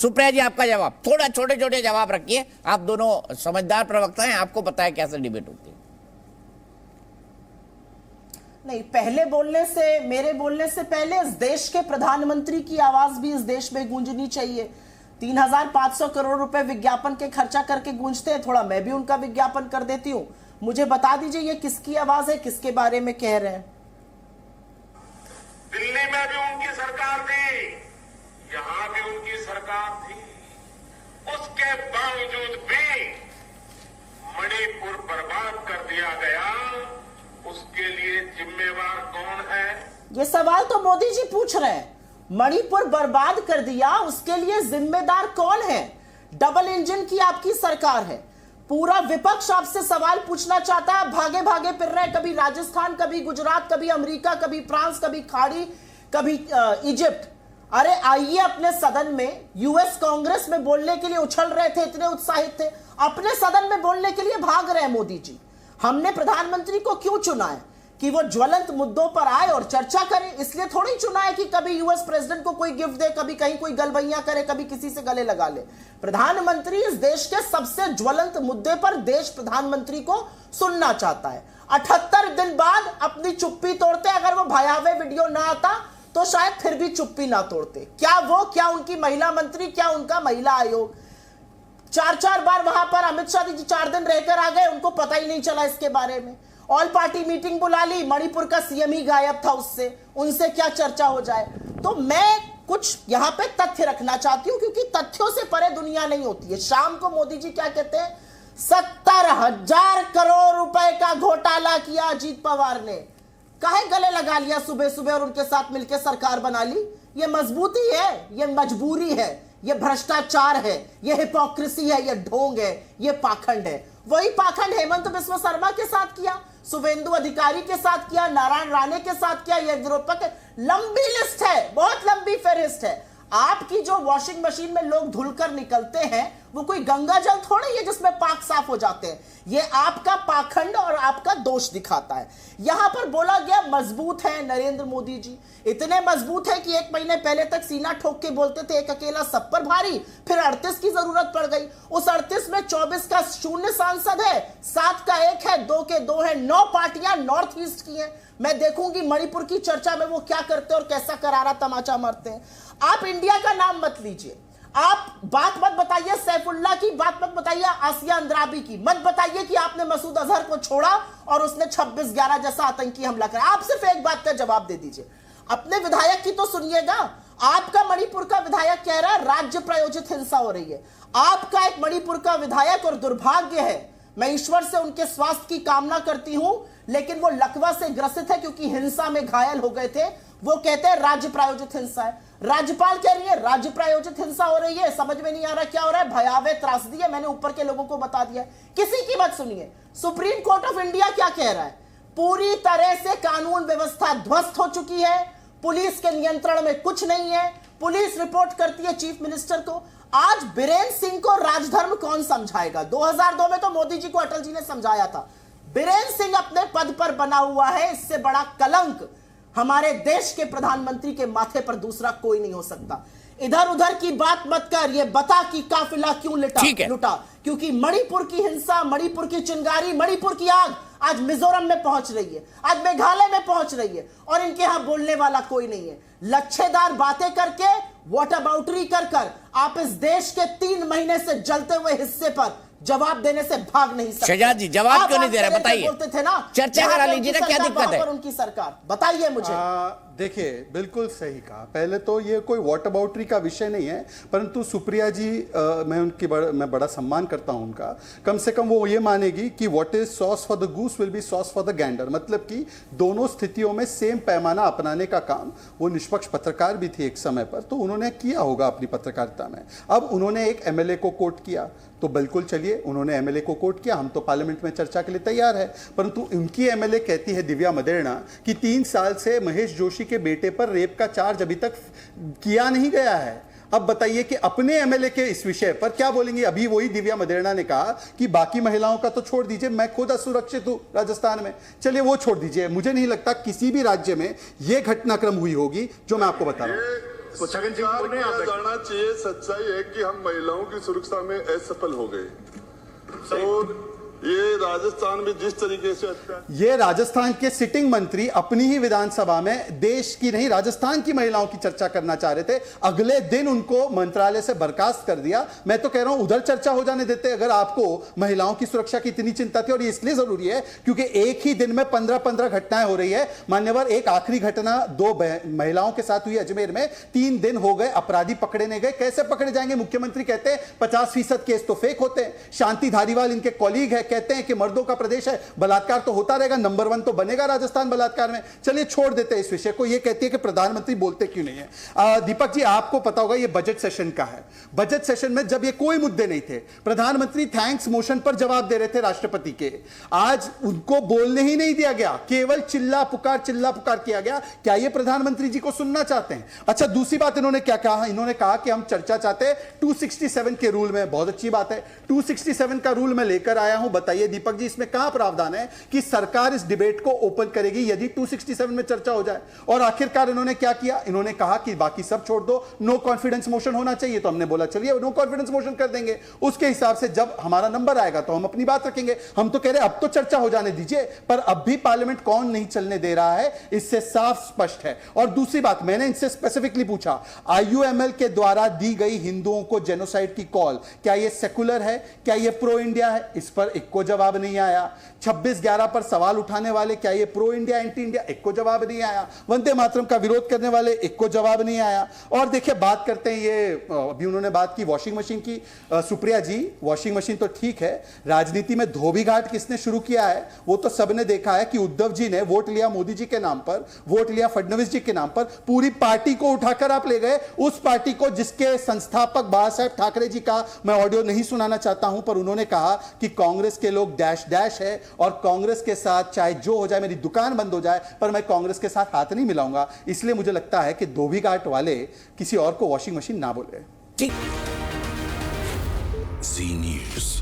सुप्रिया जी आपका जवाब, थोड़ा छोटे छोटे जवाब रखिए, आप दोनों समझदार प्रवक्ता हैं, आपको पता है कैसे डिबेट होती है। नहीं, पहले बोलने से, मेरे बोलने से पहले इस देश के प्रधानमंत्री की आवाज भी इस देश में गूंजनी चाहिए। 3,500 करोड़ रुपए विज्ञापन के खर्चा करके गूंजते हैं, थोड़ा मैं भी उनका विज्ञापन कर देती हूं। मुझे बता दीजिए ये किसकी आवाज है, किसके बारे में कह रहे हैं? दिल्ली में भी उनकी सरकार थी, यहां भी उनकी सरकार थी, उसके बावजूद भी मणिपुर बर्बाद कर दिया गया, उसके लिए जिम्मेवार कौन है? ये सवाल तो मोदी जी पूछ रहे हैं। मणिपुर बर्बाद कर दिया, उसके लिए जिम्मेदार कौन है? डबल इंजन की आपकी सरकार है, पूरा विपक्ष आपसे सवाल पूछना चाहता है, भागे भागे फिर रहे, कभी राजस्थान, कभी गुजरात, कभी अमेरिका, कभी फ्रांस, कभी खाड़ी, कभी इजिप्ट। अरे आइए अपने सदन में, यूएस कांग्रेस में बोलने के लिए उछल रहे थे, इतने उत्साहित थे, अपने सदन में बोलने के लिए भाग रहे हैं मोदी जी। हमने प्रधानमंत्री को क्यों चुना है? कि वो ज्वलंत मुद्दों पर आए और चर्चा करे, इसलिए थोड़ी चुना है कि कभी यूएस प्रेसिडेंट को कोई गिफ्ट दे, कभी कहीं कोई गलबैया करे, कभी किसी से गले लगा ले। प्रधानमंत्री इस देश के सबसे ज्वलंत मुद्दे पर देश प्रधानमंत्री को सुनना चाहता है। 78 दिन बाद अपनी चुप्पी तोड़ते, अगर वो भयावह वीडियो ना आता तो शायद फिर भी चुप्पी ना तोड़ते। क्या वो, क्या उनकी महिला मंत्री, क्या उनका महिला आयोग? 4 बार वहां पर अमित शाह जी 4 दिन रहकर आ गए, उनको पता ही नहीं चला इसके बारे में। ऑल पार्टी मीटिंग बुला ली, मणिपुर का सीएम ही गायब था, उससे उनसे क्या चर्चा हो जाए। तो मैं कुछ यहां पे तथ्य रखना चाहती हूं, क्योंकि तथ्यों से परे दुनिया नहीं होती है। शाम को मोदी जी क्या कहते हैं? 70,000 करोड़ रुपए का घोटाला किया अजीत पवार ने। काहे गले लगा लिया सुबह सुबह और उनके साथ मिलकर सरकार बना ली? ये मजबूती है, ये मजबूरी है, ये भ्रष्टाचार है, ये हिपोक्रेसी है, ये ढोंग है, ये पाखंड है। वही पाखंड हेमंत बिस्वा शर्मा के साथ किया, शुभेंदु अधिकारी के साथ किया, नारायण राणे के साथ किया, येदियुरप्पा के। लंबी लिस्ट है, बहुत लंबी फहरिस्त है। आपकी जो वॉशिंग मशीन में लोग धुलकर निकलते हैं, वो कोई गंगा जल थोड़ी है जिसमें पाक साफ हो जाते हैं। ये आपका पाखंड और आपका दोष दिखाता है। यहां पर बोला गया मजबूत है नरेंद्र मोदी जी, इतने मजबूत है कि 1 महीने पहले तक सीना ठोक के बोलते थे एक अकेला सब पर भारी, फिर 38 की जरूरत पड़ गई। उस 38 में 24 का शून्य सांसद है, 7 का 1 है, 2 के 2 है, 9 पार्टियां नॉर्थ ईस्ट की हैं। मैं देखूंगी मणिपुर की चर्चा में वो क्या करते हैं और कैसा करारा तमाचा मारते हैं। आप इंडिया का नाम मत लीजिए, आप बात मत बताइए सैफुल्लाह की, बात मत बताइए आसिया अंद्राबी की, मत बताइए कि आपने मसूद अजहर को छोड़ा और उसने 26/11 जैसा आतंकी हमला करा। आप सिर्फ एक बात का जवाब दे दीजिए, अपने विधायक की तो सुनिएगा। आपका मणिपुर का विधायक कह रहा है राज्य प्रायोजित हिंसा हो रही है। आपका एक मणिपुर का विधायक, और दुर्भाग्य है, मैं ईश्वर से उनके स्वास्थ्य की कामना करती हूं, लेकिन वो लकवा से ग्रसित है क्योंकि हिंसा में घायल हो गए थे। वो कहते हैं राज्य प्रायोजित हिंसा है। राज्यपाल कह रही है राज्य प्रायोजित हिंसा हो रही है, समझ में नहीं आ रहा क्या हो रहा है, भयावह त्रासदी है। मैंने ऊपर के लोगों को बता दिया, किसी की मत सुनिए। सुप्रीम कोर्ट ऑफ इंडिया क्या कह रहा है? पूरी तरह से कानून व्यवस्था ध्वस्त हो चुकी है, पुलिस के नियंत्रण में कुछ नहीं है। पुलिस रिपोर्ट करती है चीफ मिनिस्टर को। आज बीरेन्द्र सिंह को राजधर्म कौन समझाएगा? 2002 में तो मोदी जी को अटल जी ने समझाया था। बीरेन्द्र सिंह अपने पद पर बना हुआ है, इससे बड़ा कलंक हमारे देश के प्रधानमंत्री के माथे पर दूसरा कोई नहीं हो सकता। इधर उधर की बात मत कर, ये बता कि काफिला क्यों लुटा, क्योंकि मणिपुर की हिंसा, मणिपुर की चिंगारी, मणिपुर की आग आज मिजोरम में पहुंच रही है, आज मेघालय में पहुंच रही है, और इनके यहां बोलने वाला कोई नहीं है। लच्छेदार बातें करके, वॉट अबाउटरी कर आप इस देश के 3 महीने से जलते हुए हिस्से पर जवाब देने से भाग नहीं सकते। शहजाद जी जवाब क्यों नहीं दे रहे, बताइए। बोलते थे ना, चर्चा करा लीजिए ना, क्या दिक्कत है? उनकी सरकार, बताइए मुझे। देखिए, बिल्कुल सही कहा। पहले तो ये कोई वॉट अबाउटरी का विषय नहीं है, परंतु सुप्रिया जी, मैं बड़ा सम्मान करता हूं उनका। कम से कम वो ये मानेगी कि what is sauce for the goose will be sauce for the Gander, मतलब कि दोनों स्थितियों में सेम पैमाना अपनाने का काम। वो निष्पक्ष पत्रकार भी थी एक समय पर, तो उन्होंने किया होगा अपनी पत्रकारिता में। अब उन्होंने एक एमएलए को कोट किया, तो बिल्कुल चलिए, उन्होंने एमएलए को कोट किया, हम तो पार्लियामेंट में चर्चा के लिए तैयार है। परंतु उनकी एमएलए कहती है दिव्या मदेरणा कि 3 साल से महेश जोशी के बेटे पर रेप का चार्ज अभी तक किया नहीं गया है। अब बताइए कि अपने एमएलए के इस विषय पर क्या बोलेंगे? अभी वही दिव्या मदेरणा ने कहा कि बाकी महिलाओं का तो छोड़ दीजिए, मैं खुद असुरक्षित हूं राजस्थान में, चलिए वो छोड़ दीजिए। मुझे नहीं लगता किसी भी राज्य में यह घटनाक्रम हुई होगी जो मैं आपको बता रहा हूं। वो छगन सिंह बोल रहे हैं, आप स्वीकार किया जाना चाहिए। सच्चाई है कि हम महिलाओं की सुरक्षा में असफल हो गए। और ये राजस्थान में जिस तरीके से ये राजस्थान के सिटिंग मंत्री अपनी ही विधानसभा में देश की नहीं राजस्थान की महिलाओं की चर्चा करना चाह रहे थे, अगले दिन उनको मंत्रालय से बर्खास्त कर दिया। मैं तो कह रहा हूं उधर चर्चा हो जाने देते अगर आपको महिलाओं की सुरक्षा की इतनी चिंता थी। और ये इसलिए जरूरी है क्योंकि एक ही दिन में 15-15 घटनाएं हो रही है। मान्यवर, एक आखिरी घटना 2 महिलाओं के साथ हुई अजमेर में, 3 दिन हो गए, अपराधी पकड़े नहीं गए। कैसे पकड़े जाएंगे? मुख्यमंत्री कहते हैं 50% केस तो फेक होते हैं। शांति धारीवाल इनके कॉलीग है, कहते हैं कि मर्दों का प्रदेश है, बलात्कार तो होता रहेगा, नंबर 1 तो बनेगा राजस्थान बलात्कार में। चलिए छोड़ देते हैं इस विषय को। ये कहती है कि प्रधानमंत्री बोलते क्यों नहीं है। दीपक जी, आपको पता होगा ये बजट सेशन का है। बजट सेशन में जब ये कोई मुद्दे नहीं थे, प्रधानमंत्री थैंक्स मोशन पर जवाब दे रहे थे राष्ट्रपति के, आज उनको बोलने ही नहीं दिया गया, केवल चिल्ला पुकार किया गया। क्या ये प्रधानमंत्री जी को सुनना चाहते हैं? अच्छा, दूसरी बात इन्होंने क्या कहा? इन्होंने कहा कि हम चर्चा चाहते हैं 267 के रूल में। बहुत अच्छी बात है, 267 का रूल मैं लेकर आया हूं। बताइए दीपक जी, इसमें कहां प्रावधान है कि सरकार इस डिबेट को ओपन करेगी यदि 267 में चर्चा हो जाए? और आखिरकार इन्होंने क्या किया? इन्होंने कहा कि बाकी सब छोड़ दो, नो कॉन्फिडेंस मोशन होना चाहिए। तो हमने बोला चलिए नो कॉन्फिडेंस मोशन कर देंगे, उसके हिसाब से जब हमारा नंबर आएगा तो हम अपनी बात रखेंगे। हम तो कह रहे अब तो चर्चा हो जाने दीजिए, पर अब भी पार्लियामेंट कौन नहीं चलने दे रहा है इससे साफ स्पष्ट है। और दूसरी बात, मैंने इनसे स्पेसिफिकली पूछा, IUML के द्वारा दी गई हिंदुओं को जेनोसाइड की कॉल, क्या यह सेकुलर है, क्या यह प्रो इंडिया है? इस पर एक को जवाब नहीं आया। 26/11 पर सवाल उठाने वाले, क्या ये प्रो इंडिया एंटी इंडिया? एक को जवाब नहीं आया। वंदे मातरम का विरोध करने वाले, एक को जवाब नहीं आया। और देखिए, बात करते हैं ये अभी उन्होंने बात की वॉशिंग मशीन की। सुप्रिया जी, वॉशिंग मशीन तो ठीक है, राजनीति में धोबी घाट किसने शुरू किया है वो तो सबने देखा है कि उद्धव जी ने वोट लिया मोदी जी के नाम पर, वोट लिया फडणवीस जी के नाम पर, पूरी पार्टी को उठाकर आप ले गए, उस पार्टी को जिसके संस्थापक बाला साहेब ठाकरे जी का मैं ऑडियो नहीं सुनाना चाहता हूं, पर उन्होंने कहा कि कांग्रेस के लोग डैश डैश है और कांग्रेस के साथ चाहे जो हो जाए, मेरी दुकान बंद हो जाए, पर मैं कांग्रेस के साथ हाथ नहीं मिलाऊंगा। इसलिए मुझे लगता है कि धोबी घाट वाले किसी और को वॉशिंग मशीन ना बोले। ठीक। Z News.